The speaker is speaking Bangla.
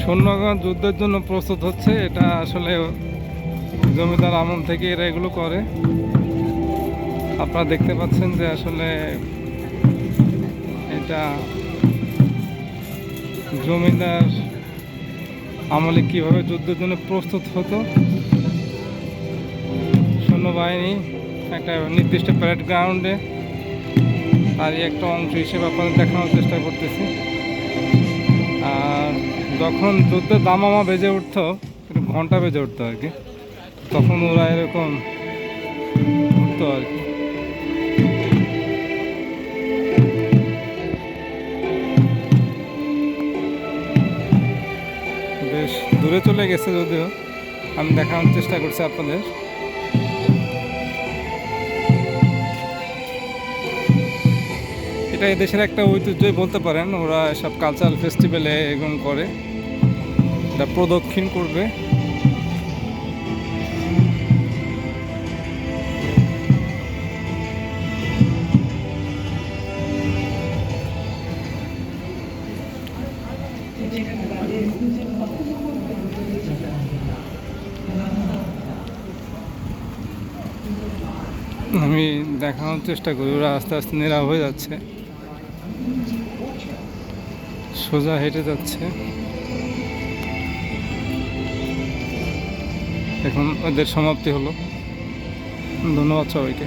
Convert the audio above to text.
সৈন্যগণ যুদ্ধের জন্য প্রস্তুত হচ্ছে। এটা আসলে জমিদার আমল থেকে এরা এগুলো করে। আপনারা দেখতে পাচ্ছেন যে আসলে এটা জমিদার আমলে কিভাবে যুদ্ধের জন্য প্রস্তুত হতো। সৈন্যবাহিনী একটা নির্দিষ্ট প্যারেড গ্রাউন্ডে তারই একটা অংশ হিসেবে আপনাদের দেখানোর চেষ্টা করতেছি। আর যখন যুদ্ধের দামামা বেজে উঠতো, একটু ঘন্টা বেজে উঠতো আর কি, তখন ওরা এরকম উঠতো আর কি। বেশ দূরে চলে গেছে, যদিও আমি দেখানোর চেষ্টা করছি আপনাদের। এটা এদেশের একটা ঐতিহ্যই বলতে পারেন। ওরা সব কালচারাল ফেস্টিভ্যালে এরকম করে, এটা প্রদক্ষিণ করবে। আমি দেখানোর চেষ্টা করি। ওরা আস্তে আস্তে নীরব হয়ে যাচ্ছে, সোজা হেঁটে যাচ্ছে। এখন ওদের সমাপ্তি হলো। ধন্যবাদ সবাইকে।